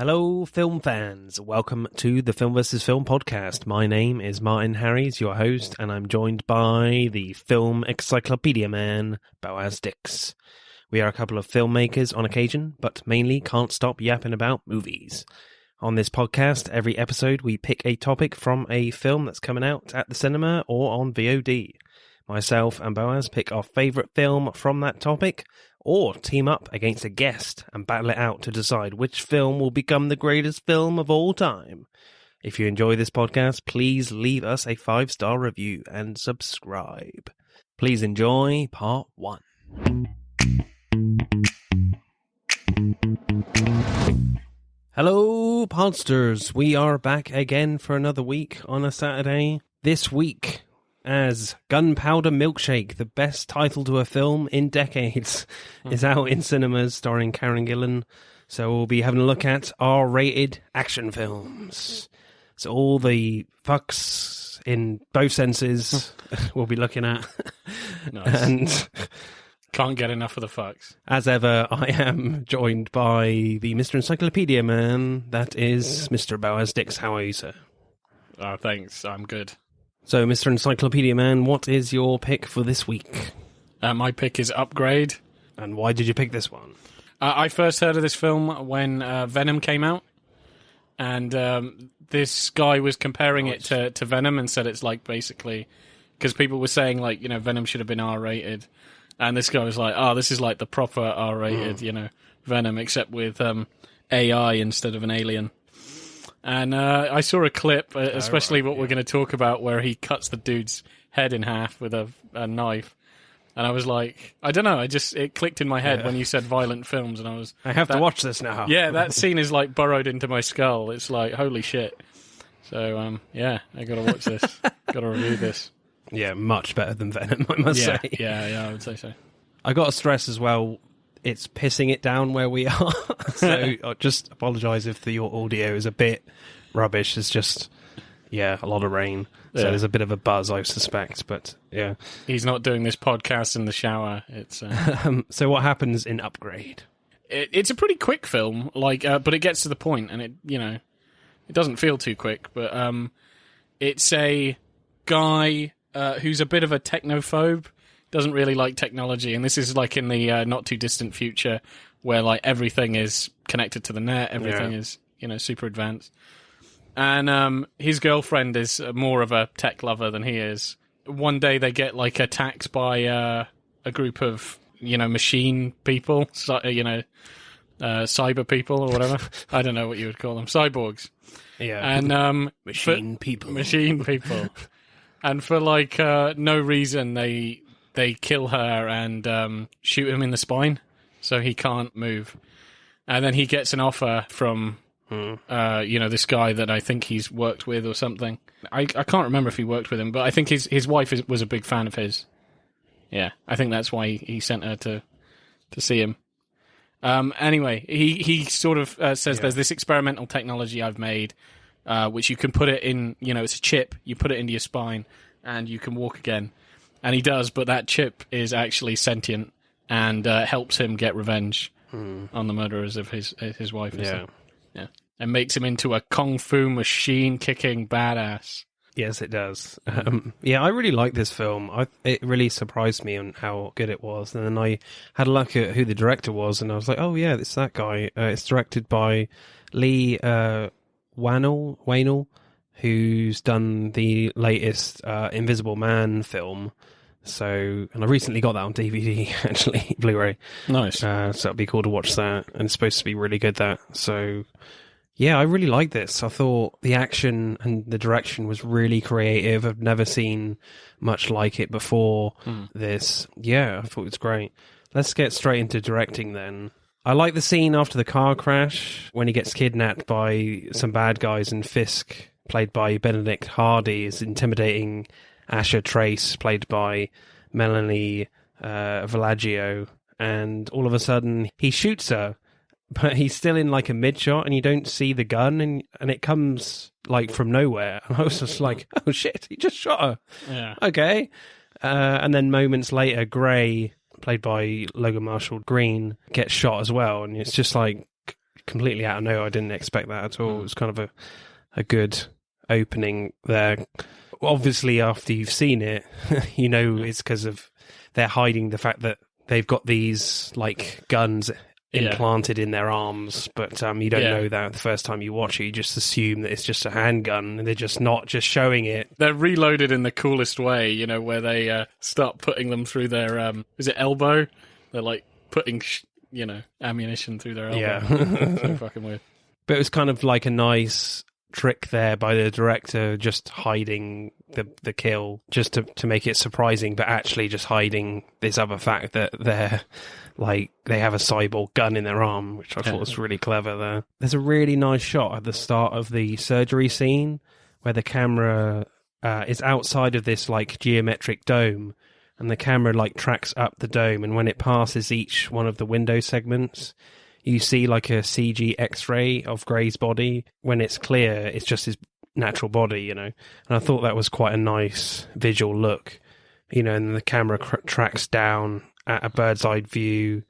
Hello, film fans. Welcome to the Film vs. Film podcast. My name is Martin Harries, your host, and I'm joined by the film encyclopedia man, Boaz Dix. We are a couple of filmmakers on occasion, but mainly can't stop yapping about movies. On this podcast, every episode we pick a topic from a film that's coming out at the cinema or on VOD. Myself and Boaz pick our favourite film from that topic, or team up against a guest and battle it out to decide which film will become the greatest film of all time. If you enjoy this podcast, please leave us a 5-star review and subscribe. Please enjoy part 1. Hello, Podsters. We are back again for another week on a Saturday. This week, as Gunpowder Milkshake, the best title to a film in decades, is out in cinemas starring Karen Gillan. So we'll be having a look at R-rated action films. So all the fucks in both senses we'll be looking at. Nice. And can't get enough of the fucks. As ever, I am joined by the Mr. Encyclopedia man. That is Mr. Boaz Dix. How are you, sir? Oh, thanks. I'm good. So, Mr. Encyclopedia man, what is your pick for this week? My pick is Upgrade. And why did you pick this one? I first heard of this film when Venom came out. And this guy was comparing it to Venom and said it's like basically... Because people were saying, like, you know, Venom should have been R-rated. And this guy was like, oh, this is like the proper R-rated, Venom, except with AI instead of an alien. And I saw a clip, especially what we're going to talk about, where he cuts the dude's head in half with a knife. And I was like, I don't know, it clicked in my head when you said violent films, and I have to watch this now. Yeah, that scene is like burrowed into my skull. It's like, holy shit. So, I got to watch this. Got to review this. Yeah, much better than Venom, I must say. Yeah, I would say so. I got to stress as well, it's pissing it down where we are. So I just apologise if your audio is a bit rubbish. It's just, a lot of rain. So there's a bit of a buzz, I suspect. But, yeah. He's not doing this podcast in the shower. It's So what happens in Upgrade? It's a pretty quick film, but it gets to the point, and it doesn't feel too quick. But it's a guy who's a bit of a technophobe. Doesn't really like technology, and this is like in the not too distant future where like everything is connected to the net, everything is super advanced, and his girlfriend is more of a tech lover than he is. One day they get like attacked by a group of machine people, cyber people or whatever. I don't know what you would call them, cyborgs. Yeah, and machine people, and for like no reason they kill her and shoot him in the spine, so he can't move. And then he gets an offer from, this guy that I think he's worked with or something. I can't remember if he worked with him, but I think his wife was a big fan of his. Yeah, I think that's why he sent her to see him. Anyway, he sort of says there's this experimental technology I've made, which you can put it in, it's a chip, you put it into your spine, and you can walk again. And he does, but that chip is actually sentient and helps him get revenge on the murderers of his wife. Yeah, and makes him into a kung fu machine kicking badass. Yes, it does. I really like this film. It really surprised me on how good it was. And then I had a look at who the director was, and I was like, oh yeah, it's that guy. It's directed by Lee Whannell, who's done the latest Invisible Man film. So, and I recently got that on DVD, actually, Blu-ray. Nice. So it'd be cool to watch that, and it's supposed to be really good, that. So, yeah, I really like this. I thought the action and the direction was really creative. I've never seen much like it before this. Yeah, I thought it was great. Let's get straight into directing then. I like the scene after the car crash, when he gets kidnapped by some bad guys, and Fisk, played by Benedict Hardy, is intimidating Asher Trace, played by Melanie Villaggio, and all of a sudden he shoots her, but he's still in like a mid-shot, and you don't see the gun, and it comes like from nowhere. And I was just like, oh shit, he just shot her. Yeah. Okay. And then moments later, Gray, played by Logan Marshall Green, gets shot as well, and it's just like, completely out of nowhere. I didn't expect that at all. It was kind of a good opening there. Obviously, after you've seen it, you know it's because of they're hiding the fact that they've got these like guns implanted in their arms, but you don't know that the first time you watch it. You just assume that it's just a handgun, and they're just not just showing it. They're reloaded in the coolest way, you know, where they start putting them through their is it elbow? They're like putting ammunition through their elbow. Yeah. So fucking weird. But it was kind of like a nice trick there by the director, just hiding the kill, just to make it surprising, but actually just hiding this other fact that they're like they have a cyborg gun in their arm, which I thought was really clever there. There's a really nice shot at the start of the surgery scene where the camera is outside of this like geometric dome, and the camera like tracks up the dome, and when it passes each one of the window segments, you see like a CG X-ray of Gray's body. When it's clear, it's just his natural body, you know. And I thought that was quite a nice visual look, you know. And the camera tracks down at a bird's eye view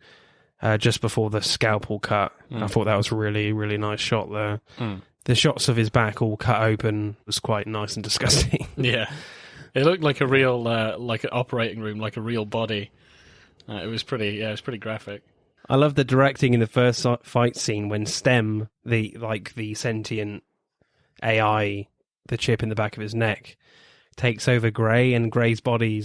just before the scalpel cut. I thought that was a really, really nice shot there. The shots of his back all cut open was quite nice and disgusting. Yeah, it looked like a real, like an operating room, like a real body. It was pretty graphic. I love the directing in the first fight scene when Stem, the sentient AI, the chip in the back of his neck, takes over Gray, and Gray's body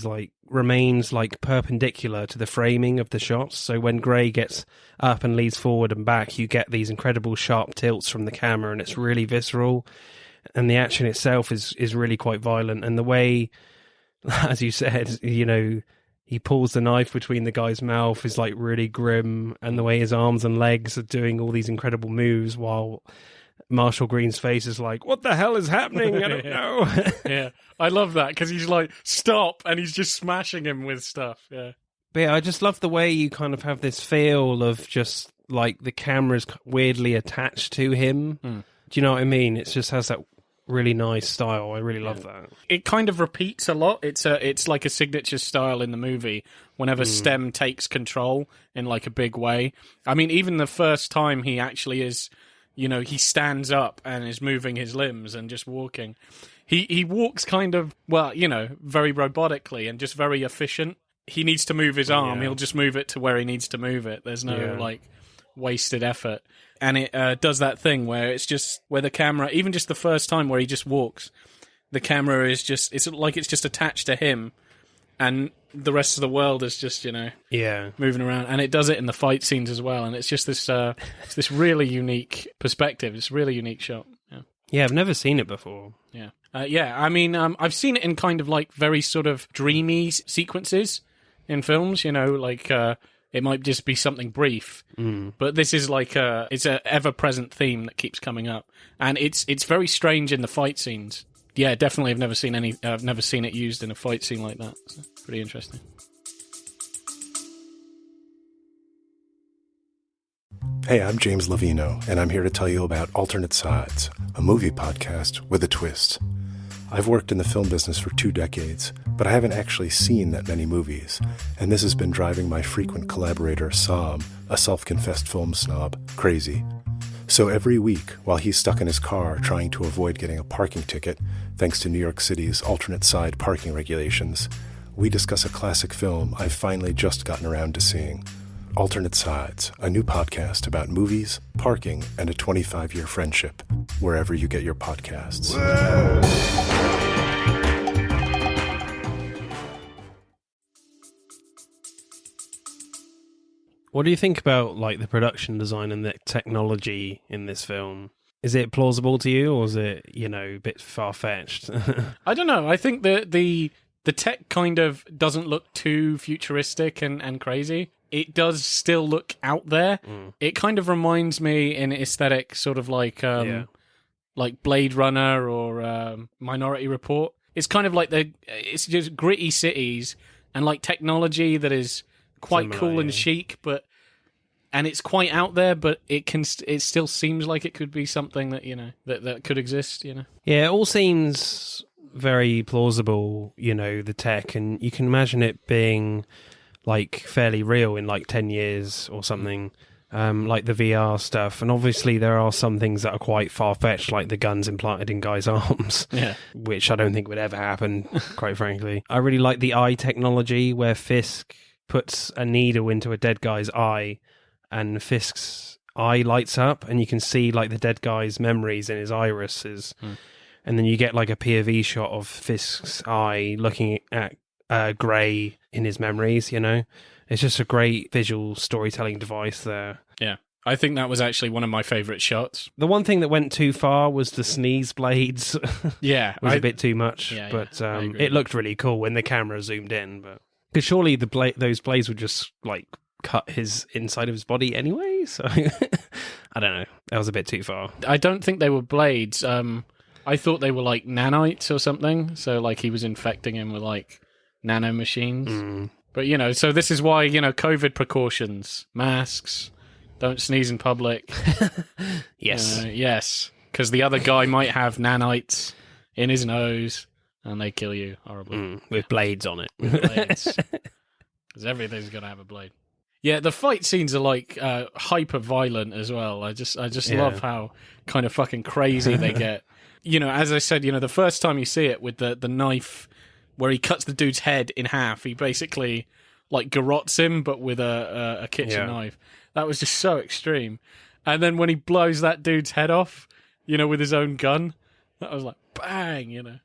remains perpendicular to the framing of the shots. So when Gray gets up and leads forward and back, you get these incredible sharp tilts from the camera, and it's really visceral. And the action itself is really quite violent. And the way, as you said, you know, he pulls the knife between the guy's mouth is like really grim, and the way his arms and legs are doing all these incredible moves while Marshall Green's face is like, what the hell is happening? I don't know. Yeah, I love that because he's like, stop, and he's just smashing him with stuff. Yeah. But yeah, I just love the way you kind of have this feel of just like the camera's weirdly attached to him. Do you know what I mean? It just has that really nice style. I really love that. It kind of repeats a lot. It's like a signature style in the movie whenever Stem takes control in like a big way. I mean, even the first time he actually is, you know, he stands up and is moving his limbs and just walking. He walks kind of, well, you know, very robotically and just very efficient. He needs to move his arm. He'll just move it to where he needs to move it. There's no like wasted effort. And it does that thing where it's just, where the camera, even just the first time where he just walks, the camera is just, it's like it's just attached to him, and the rest of the world is just, you know, moving around. And it does it in the fight scenes as well. And it's just this, it's this really unique perspective. It's a really unique shot. Yeah, I've never seen it before. Yeah. I mean, I've seen it in kind of like very sort of dreamy sequences in films, you know, like, it might just be something brief, but this is like it's a ever-present theme that keeps coming up, and it's very strange in the fight scenes. Yeah, definitely. I've never seen it used in a fight scene like that. So, pretty interesting. Hey, I'm James Lovino, and I'm here to tell you about Alternate Sides, a movie podcast with a twist. I've worked in the film business for 2 decades, but I haven't actually seen that many movies, and this has been driving my frequent collaborator, Sam, a self-confessed film snob, crazy. So every week, while he's stuck in his car trying to avoid getting a parking ticket, thanks to New York City's alternate side parking regulations, we discuss a classic film I've finally just gotten around to seeing. Alternate Sides, a new podcast about movies, parking, and a 25-year friendship, wherever you get your podcasts. What do you think about like the production design and the technology in this film? Is it plausible to you, or is it, you know, a bit far-fetched? I don't know. I think the tech kind of doesn't look too futuristic and crazy. It does still look out there. It kind of reminds me in aesthetic sort of like Blade Runner or Minority Report. It's kind of like it's just gritty cities and like technology that is quite cool and chic, and it's quite out there, but it still seems like it could be something that, you know, that could exist, you know. Yeah, it all seems very plausible, you know, the tech, and you can imagine it being like fairly real in like 10 years or something. like the VR stuff. And obviously there are some things that are quite far-fetched, like the guns implanted in guys' arms, which I don't think would ever happen, quite frankly. I really like the eye technology where Fisk puts a needle into a dead guy's eye and Fisk's eye lights up and you can see like the dead guy's memories in his irises. And then you get like a POV shot of Fisk's eye looking at Gray in his memories, you know? It's just a great visual storytelling device there. Yeah. I think that was actually one of my favourite shots. The one thing that went too far was the sneeze blades. Yeah. was a bit too much, but it looked really cool when the camera zoomed in. But because surely those blades would just like cut his inside of his body anyway, so I don't know. That was a bit too far. I don't think they were blades. I thought they were like nanites or something, so like he was infecting him with like nano machines. But, you know, so this is why, you know, COVID precautions, masks, don't sneeze in public. Yes. Yes, because the other guy might have nanites in his nose and they kill you horribly. With blades on it. With blades. Because everything's going to have a blade. Yeah, the fight scenes are like hyper violent as well. I just love how kind of fucking crazy they get. You know, as I said, you know, the first time you see it with the knife where he cuts the dude's head in half, he basically like garrots him, but with a kitchen knife. That was just so extreme. And then when he blows that dude's head off, you know, with his own gun, that was like bang, you know.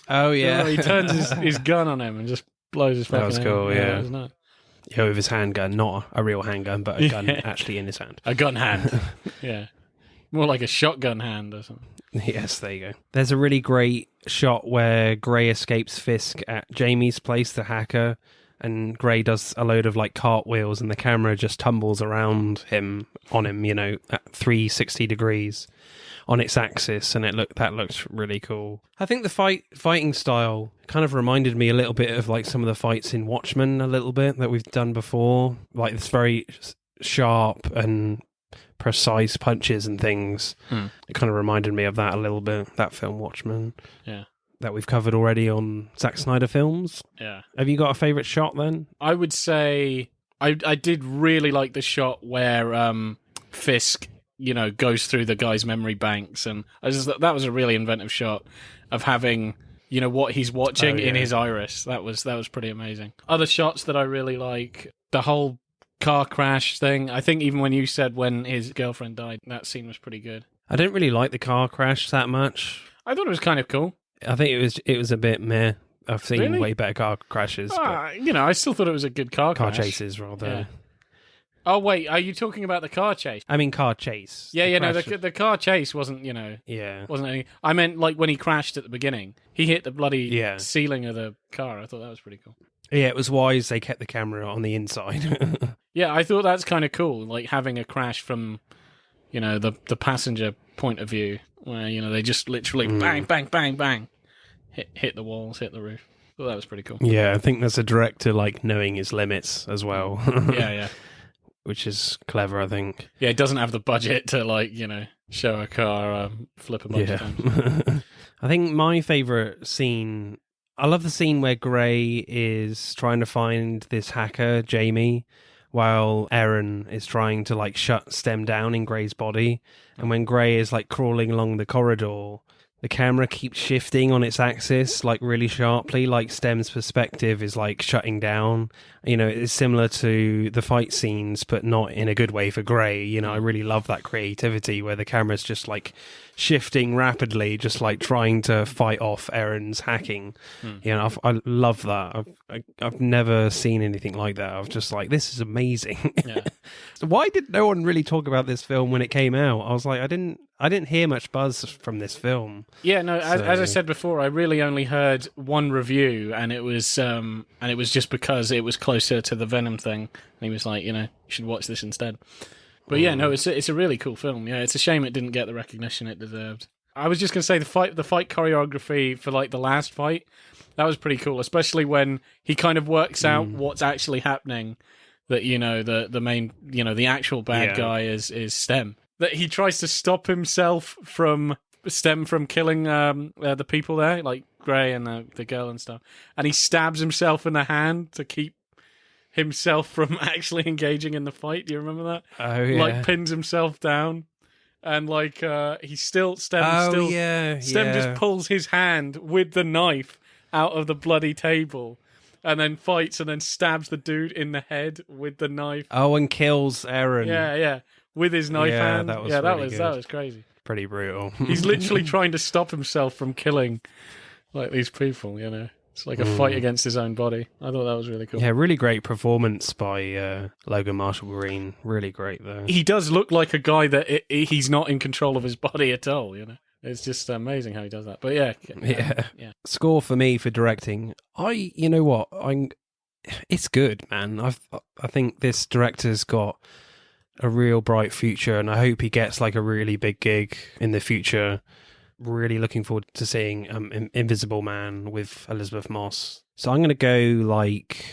Oh yeah, you know, he turns his gun on him and just blows his fucking head. That was cool. Yeah, that was nice. Yeah, with his handgun, not a real handgun, but a gun actually in his hand. A gun hand. Yeah. More like a shotgun hand or something. Yes, there you go. There's a really great shot where Gray escapes Fisk at Jamie's place, the hacker, and Gray does a load of like cartwheels and the camera just tumbles around him, on him, you know, at 360 degrees on its axis, and that looked really cool. I think the fighting style kind of reminded me a little bit of like some of the fights in Watchmen a little bit that we've done before. Like it's very sharp and precise punches and things. It kind of reminded me of that a little bit, that film Watchmen. Yeah. That we've covered already on Zack Snyder films. Yeah. Have you got a favourite shot then? I would say I did really like the shot where Fisk, you know, goes through the guy's memory banks, and that was a really inventive shot of having, you know, what he's watching in his iris. That was pretty amazing. Other shots that I really like, the whole car crash thing. I think even when you said when his girlfriend died, that scene was pretty good. I didn't really like the car crash that much. I thought it was kind of cool. I think it was a bit meh. I've seen way better car crashes. You know, I still thought it was a good car crash. Chases, rather. Yeah. Oh, wait, are you talking about the car chase? I mean car chase. Yeah, no, the car chase wasn't, you know... Yeah. Wasn't any... I meant, like, when he crashed at the beginning. He hit the bloody ceiling of the car. I thought that was pretty cool. Yeah, it was wise they kept the camera on the inside. Yeah, I thought that's kind of cool, like, having a crash from, you know, the passenger point of view, where, you know, they just literally bang, bang, bang, bang, hit the walls, hit the roof. Well, that was pretty cool. Yeah, I think there's a director, like, knowing his limits as well. Yeah. Which is clever, I think. Yeah, it doesn't have the budget to, like, you know, show a car flip a bunch of times. I think my favourite scene... I love the scene where Gray is trying to find this hacker, Jamie, while Aaron is trying to, like, shut Stem down in Gray's body. And when Gray is, like, crawling along the corridor, the camera keeps shifting on its axis, like, really sharply, like Stem's perspective is, like, shutting down. You know, it's similar to the fight scenes, but not in a good way for Gray. You know, I really love that creativity where the camera's just, like, shifting rapidly, just, like, trying to fight off Aaron's hacking. You know, I love that. I've never seen anything like that. I was just like, this is amazing. Yeah. So why did no one really talk about this film when it came out? I was like, I didn't hear much buzz from this film. Yeah, no. As I said before, I really only heard one review, and it was just because it was closer to the Venom thing, and he was like, you know, you should watch this instead. But yeah, no, it's a really cool film. Yeah, it's a shame it didn't get the recognition it deserved. I was just gonna say the fight choreography for like the last fight, that was pretty cool, especially when he kind of works out what's actually happening. That, you know, the main, you know, the actual bad guy is Stem. That he tries to stop himself from Stem from killing the people there, like Gray and the girl and stuff, and he stabs himself in the hand to keep himself from actually engaging in the fight. Do you remember that? Oh yeah. Like pins himself down, and like he's still Stem. Oh still, yeah. Stem yeah. just pulls his hand with the knife out of the bloody table, and then fights, and then stabs the dude in the head with the knife. Oh, and kills Aaron. Yeah, with his knife hand. That was that was crazy. pretty brutal. He's literally trying to stop himself from killing like these people. It's like a fight against his own body. I thought that was really cool. Yeah, really great performance by Logan Marshall Green. Really great though. He does look like a guy that he's not in control of his body at all. It's just amazing how he does that. But yeah. Score for me for directing. You know what? It's good, man. I think this director's got a real bright future, and I hope he gets like a really big gig in the future. Really looking forward to seeing Invisible Man with Elizabeth Moss. So I'm going to go like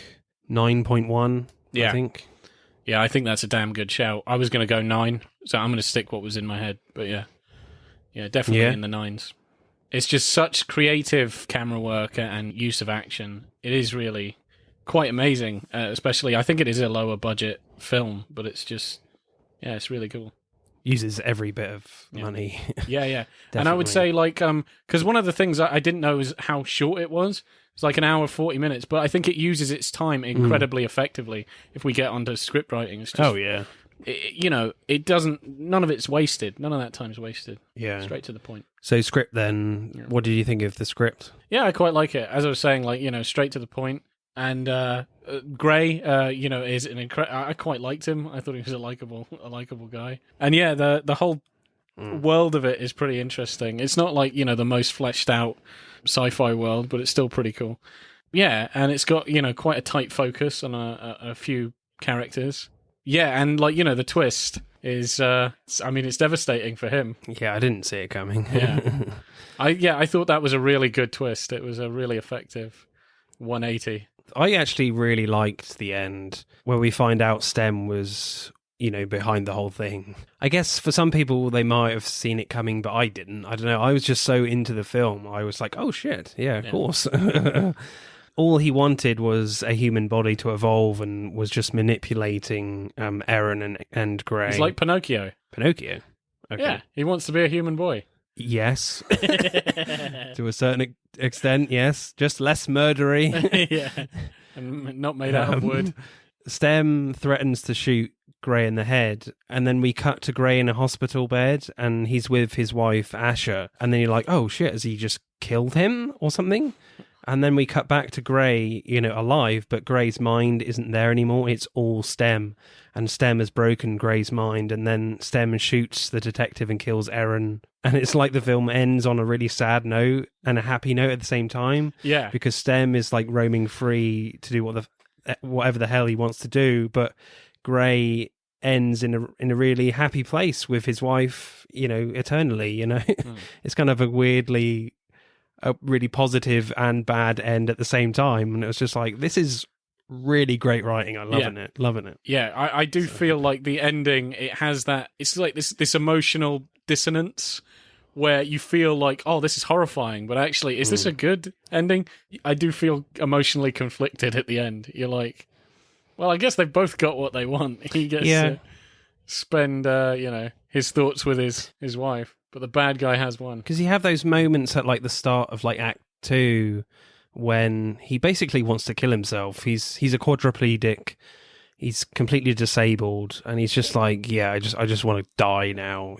9.1, I think. Yeah, I think that's a damn good shout. I was going to go 9, so I'm going to stick what was in my head. But yeah, definitely in the 9s. It's just such creative camera work and use of action. It is really quite amazing, especially I think it is a lower budget film, but it's just, it's really cool. Uses every bit of money. Yeah. And I would say, like, because one of the things I didn't know is how short it was. It's like an hour, 40 minutes, but I think it uses its time incredibly effectively if we get onto script writing. It's just, it doesn't, none of it's wasted. None of that time's wasted. Yeah. Straight to the point. So script then, what did you think of the script? Yeah, I quite like it. As I was saying, like, straight to the point. And Gray, is an I quite liked him. I thought he was a likable guy. And yeah, the whole world of it is pretty interesting. It's not like the most fleshed out sci-fi world, but it's still pretty cool. Yeah, and it's got quite a tight focus on a few characters. Yeah, and like the twist is, it's devastating for him. Yeah, I didn't see it coming. I thought that was a really good twist. It was a really effective 180. I actually really liked the end where we find out Stem was, behind the whole thing. I guess for some people they might have seen it coming, but I didn't. I don't know. I was just so into the film. I was like, oh shit, of course. All he wanted was a human body to evolve and was just manipulating Aaron and Gray. He's like Pinocchio. Okay. Yeah, he wants to be a human boy. Yes. To a certain extent, yes. Just less murdery. Yeah. And not made out of wood. Stem threatens to shoot Gray in the head, and then we cut to Gray in a hospital bed, and he's with his wife, Asher. And then you're like, oh shit, has he just killed him or something? And then we cut back to Gray, alive, but Gray's mind isn't there anymore. It's all Stem. And Stem has broken Gray's mind, and then Stem shoots the detective and kills Aaron. And it's like the film ends on a really sad note and a happy note at the same time. Yeah. Because Stem is like roaming free to do whatever the hell he wants to do, but Gray ends in a really happy place with his wife, eternally, It's kind of a really positive and bad end at the same time. And it was just like, this is really great writing. I'm loving it. Yeah, I do feel like the ending, it has that, it's like this emotional dissonance where you feel like, oh, this is horrifying, but actually, is this a good ending? I do feel emotionally conflicted at the end. You're like, well, I guess they've both got what they want. He gets to spend, his thoughts with his wife, but the bad guy has one. Because you have those moments at like the start of like Act 2 when he basically wants to kill himself. He's a quadriplegic. He's completely disabled, and he's just like, I just want to die now.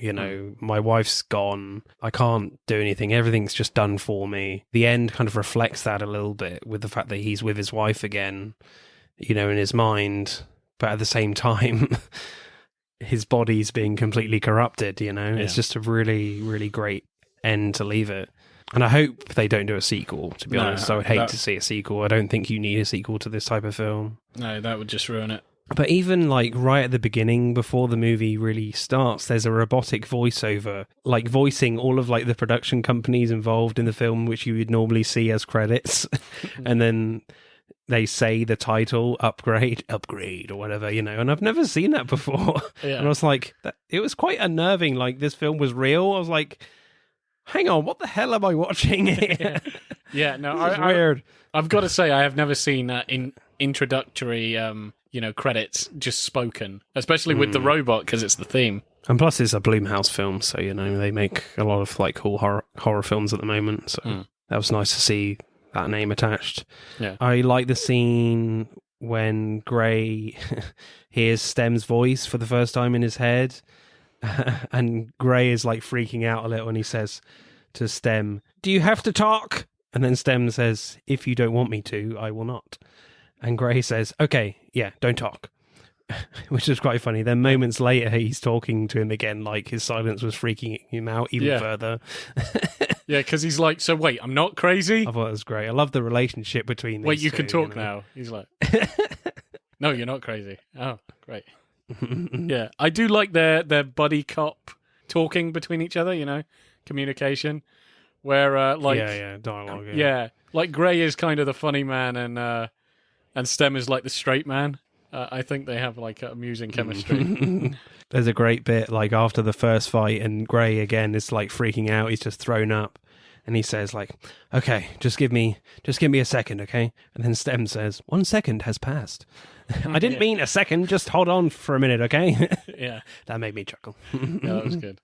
My wife's gone. I can't do anything. Everything's just done for me. The end kind of reflects that a little bit with the fact that he's with his wife again, in his mind, but at the same time, his body's being completely corrupted. It's just a really, really great end to leave it. And I hope they don't do a sequel, to be honest. I would hate to see a sequel. I don't think you need a sequel to this type of film. No, that would just ruin it. But even like right at the beginning, before the movie really starts, there's a robotic voiceover, like voicing all of like the production companies involved in the film, which you would normally see as credits. And then they say the title, upgrade or whatever, and I've never seen that before. Yeah. And I was like, it was quite unnerving. Like this film was real. I was like, hang on, what the hell am I watching here? Yeah, no, it's weird. I've got to say, I have never seen introductory, credits just spoken, especially with the robot because it's the theme. And plus, it's a Blumhouse film, so they make a lot of like cool horror films at the moment. So that was nice to see that name attached. Yeah, I like the scene when Gray hears Stem's voice for the first time in his head, and Gray is like freaking out a little, and he says to Stem, "Do you have to talk?" And then Stem says, "If you don't want me to, I will not." And Gray says, "Okay, yeah, don't talk." Which is quite funny. Then moments later, he's talking to him again, like his silence was freaking him out even further. Yeah, because he's like, "So wait, I'm not crazy?" I thought it was great. I love the relationship between these Wait, you two, can talk now. He's like, "No, you're not crazy." Oh, great. Yeah, I do like their buddy cop talking between each other, communication, where dialogue. Yeah, like Gray is kind of the funny man and Stem is like the straight man. I think they have like amusing chemistry. There's a great bit like after the first fight, and Gray again is like freaking out. He's just thrown up, and he says like, "Okay, just give me a second, okay?" And then Stem says, "1 second has passed." I didn't mean a second. Just hold on for a minute, okay? Yeah, that made me chuckle. Yeah, that was good.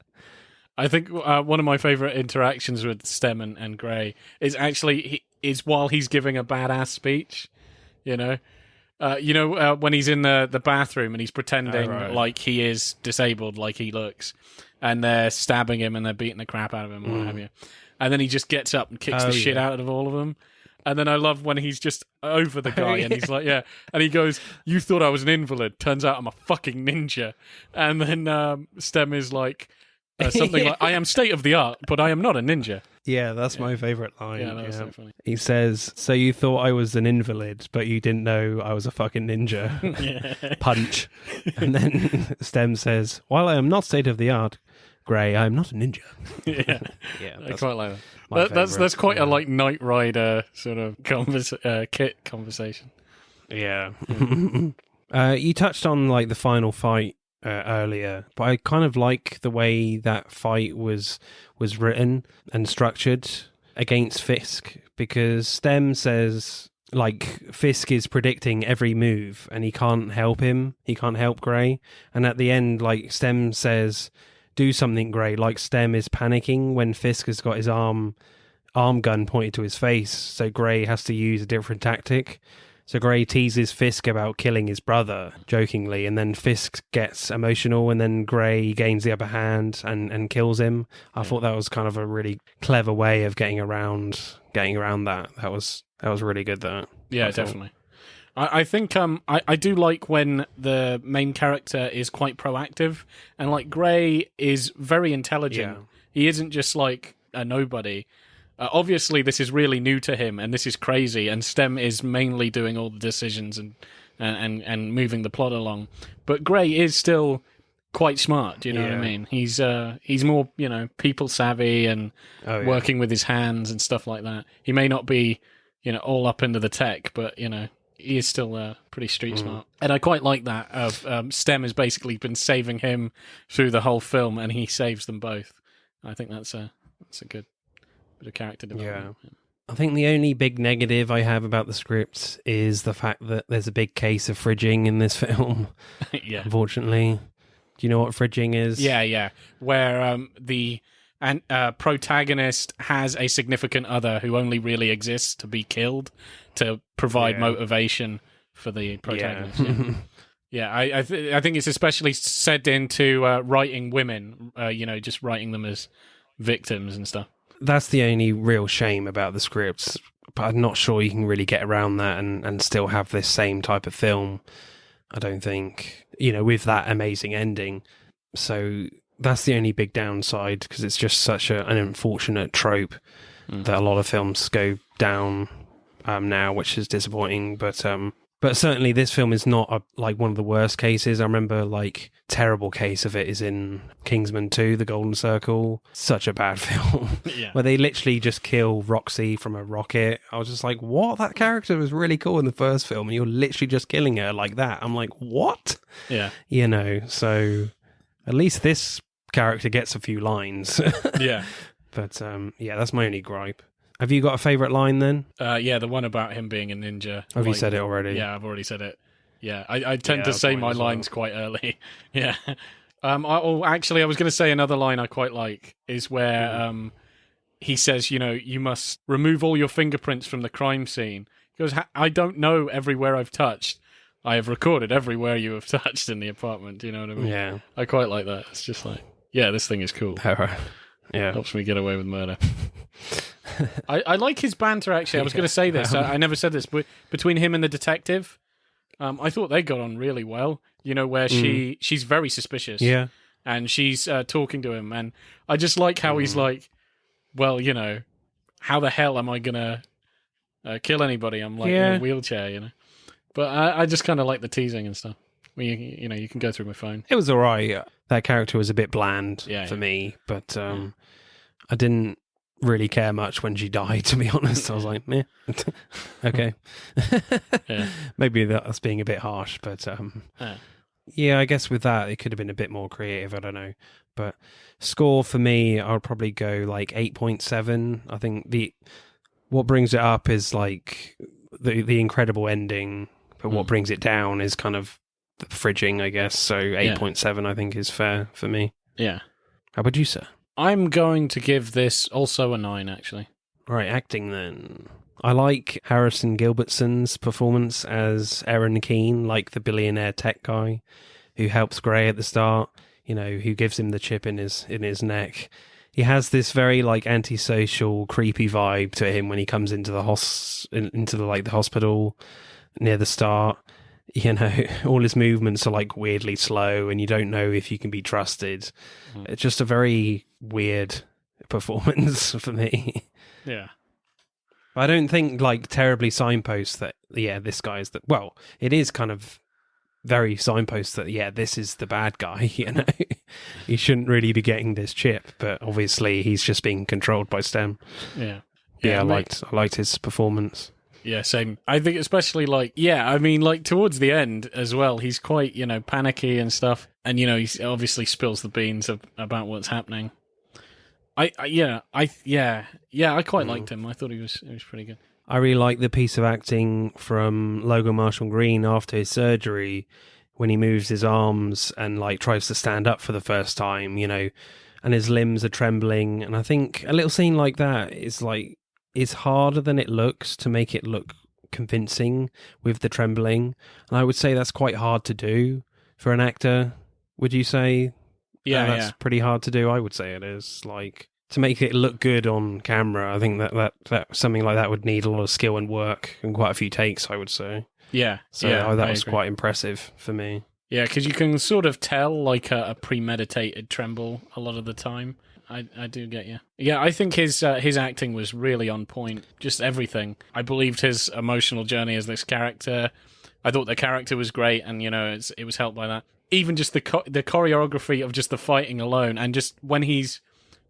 I think one of my favorite interactions with Stem and Gray is actually while he's giving a badass speech. When he's in the bathroom and he's pretending like he is disabled, like he looks, and they're stabbing him and they're beating the crap out of him, or what have you. And then he just gets up and kicks the shit out of all of them. And then I love when he's just over the guy and he's like, yeah. And he goes, "You thought I was an invalid. Turns out I'm a fucking ninja." And then Stem is like, something like, "I am state of the art, but I am not a ninja." Yeah, that's my favourite line. Yeah, that was so funny. He says, "So you thought I was an invalid, but you didn't know I was a fucking ninja." Punch. And then Stem says, "While I am not state of the art, Gray, I am not a ninja." Yeah, I quite like that. That's quite a like Knight Rider sort of kit conversation. Yeah. You touched on like the final fight earlier, but I kind of like the way that fight was written and structured against Fisk, because Stem says like Fisk is predicting every move and he can't help Gray, and at the end like Stem says, "Do something, Gray," like Stem is panicking when Fisk has got his arm gun pointed to his face, so Gray has to use a different tactic. So Gray teases Fisk about killing his brother, jokingly, and then Fisk gets emotional, and then Gray gains the upper hand and kills him. I thought that was kind of a really clever way of getting around that. That was really good, that. Yeah, definitely. I think I do like when the main character is quite proactive, and like Gray is very intelligent. Yeah. He isn't just like a nobody. Obviously, this is really new to him, and this is crazy. And Stem is mainly doing all the decisions and moving the plot along. But Gray is still quite smart. Do you know what I mean? He's more people savvy and working with his hands and stuff like that. He may not be all up into the tech, but he is still pretty street smart. And I quite like that. Stem has basically been saving him through the whole film, and he saves them both. I think that's a good bit of character development. Yeah. I think the only big negative I have about the script is the fact that there's a big case of fridging in this film. Yeah. Unfortunately. Do you know what fridging is? Yeah. Where the protagonist has a significant other who only really exists to be killed to provide motivation for the protagonist. Yeah, I think it's especially set into writing women, just writing them as victims and stuff. That's the only real shame about the script, but I'm not sure you can really get around that and still have this same type of film, I don't think, with that amazing ending. So that's the only big downside, because it's just such an unfortunate trope that a lot of films go down now, which is disappointing. But certainly this film is not one of the worst cases. I remember terrible case of it is in Kingsman 2, The Golden Circle. Such a bad film. Yeah. Where they literally just kill Roxy from a rocket. I was just like, what? That character was really cool in the first film, and you're literally just killing her like that. I'm like, what? Yeah. So at least this character gets a few lines. Yeah. But that's my only gripe. Have you got a favourite line then? Yeah, the one about him being a ninja. Have you said it already? Yeah, I've already said it. Yeah, I tend to say my lines quite early. Yeah. I was going to say another line I quite like is where he says, you must remove all your fingerprints from the crime scene. He goes, I don't know everywhere I've touched. I have recorded everywhere you have touched in the apartment. Do you know what I mean? Yeah. I quite like that. It's just like, yeah, this thing is cool. Yeah. Helps me get away with murder. I like his banter, actually. I was going to say this. I never said this, but between him and the detective, I thought they got on really well. Where she's very suspicious. Yeah. And she's talking to him. And I just like how he's like, well, how the hell am I going to kill anybody? I'm like in a wheelchair, But I just kind of like the teasing and stuff. You can go through my phone. It was all right. That character was a bit bland for me, but I didn't really care much when she died, to be honest. I was like, meh. Okay. Maybe that's being a bit harsh, but I guess with that, it could have been a bit more creative. I don't know. But score for me, I'll probably go like 8.7. I think what brings it up is like the incredible ending, but what brings it down is kind of the fridging, I guess. So 8.7, I think, is fair for me. Yeah. How about you, sir? I'm going to give this also a 9, actually. All right, acting then. I like Harrison Gilbertson's performance as Aaron Keane, like the billionaire tech guy who helps Gray at the start, who gives him the chip in his neck. He has this very like antisocial, creepy vibe to him when he comes into the the hospital near the start. All his movements are like weirdly slow, and you don't know if you can be trusted. It's just a very weird performance for me. Yeah. I don't think like terribly signposts that this guy's it is kind of very signposts that this is the bad guy. He shouldn't really be getting this chip, but obviously he's just being controlled by STEM. I liked his performance. Yeah, same. I think especially towards the end as well, he's quite, panicky and stuff. And, he obviously spills the beans about what's happening. I quite liked him. I thought he was pretty good. I really like the piece of acting from Logan Marshall Green after his surgery when he moves his arms and tries to stand up for the first time, and his limbs are trembling. And I think a little scene like that is it's harder than it looks to make it look convincing with the trembling. And I would say that's quite hard to do for an actor. Would you say? That's pretty hard to do. I would say it is. To make it look good on camera, I think that something like that would need a lot of skill and work and quite a few takes, I would say. Yeah. So that was quite impressive for me. Yeah, because you can sort of tell a premeditated tremble a lot of the time. I do get you. Yeah, I think his acting was really on point. Just everything. I believed his emotional journey as this character. I thought the character was great, and it was helped by that. Even just the choreography of just the fighting alone, and just when he's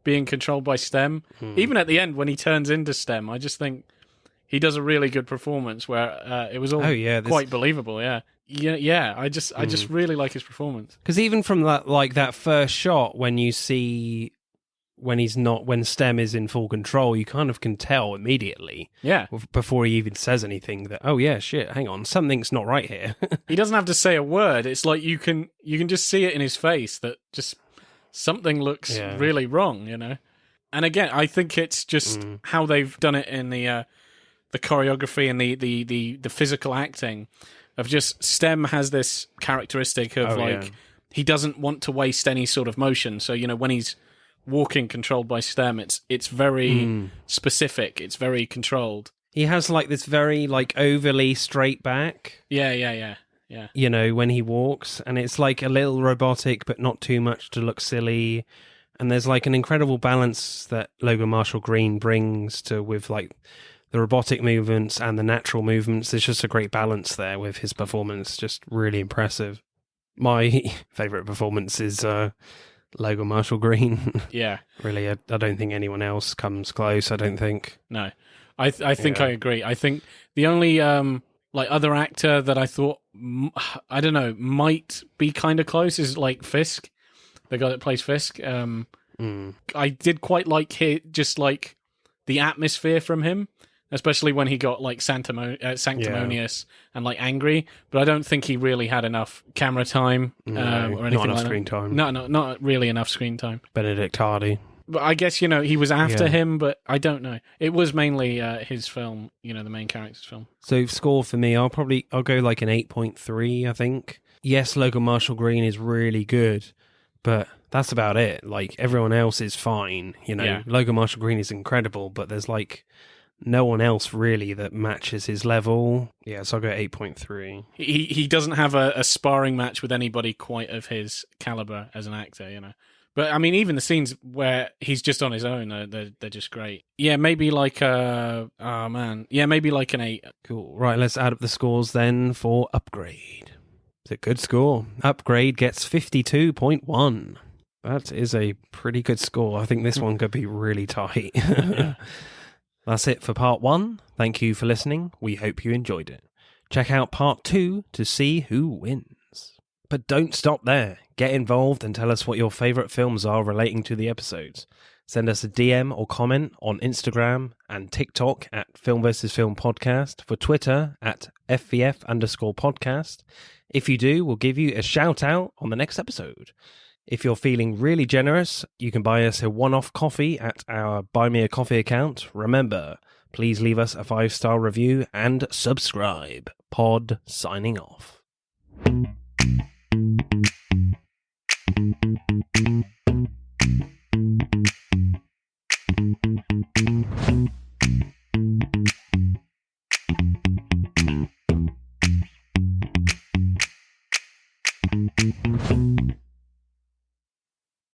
being controlled by STEM, even at the end when he turns into STEM, I just think he does a really good performance where it was all quite believable. I just really like his performance. Because even from that first shot, when you see when STEM is in full control, you kind of can tell immediately. Yeah. Before he even says anything that, hang on, something's not right here. He doesn't have to say a word. It's like you can just see it in his face that just something looks really wrong, And again, I think it's just how they've done it in the choreography and the physical acting of just STEM has this characteristic of he doesn't want to waste any sort of motion. So, when he's walking controlled by STEM, it's very specific. It's very controlled. He has this very overly straight back. Yeah. When he walks, and it's a little robotic, but not too much to look silly. And there's an incredible balance that Logan Marshall Green brings with the robotic movements and the natural movements. There's just a great balance there with his performance. Just really impressive. My favorite performance is Logan Marshall Green. Yeah. Really, I don't think anyone else comes close, I don't think. No. I think I agree. I think the only other actor that I thought, I don't know, might be kind of close is Fisk, the guy that plays Fisk. I did quite like the atmosphere from him, especially when he got like sanctimonious and like angry. But I don't think he really had enough camera time or anything not enough like screen that. time. No, not really enough screen time. Benedict Hardy. But I guess, he was after him, but I don't know. It was mainly his film, the main character's film. So score for me, I'll go like an 8.3, I think. Yes, Logan Marshall Green is really good, but that's about it. Like, everyone else is fine, Yeah. Logan Marshall Green is incredible, but there's like no one else really that matches his level. Yeah, so I'll go 8.3. He doesn't have a sparring match with anybody quite of his caliber as an actor, But, I mean, even the scenes where he's just on his own, they're just great. Yeah, maybe like maybe like an 8. Cool. Right, let's add up the scores then for Upgrade. It's a good score. Upgrade gets 52.1. That is a pretty good score. I think this one could be really tight. That's it for part 1. Thank you for listening. We hope you enjoyed it. Check out part 2 to see who wins. But don't stop there. Get involved and tell us what your favourite films are relating to the episodes. Send us a DM or comment on Instagram and TikTok at Film vs. Film Podcast, for Twitter at FVF_podcast. If you do, we'll give you a shout out on the next episode. If you're feeling really generous, you can buy us a one-off coffee at our Buy Me a Coffee account. Remember, please leave us a 5-star review and subscribe. Pod signing off.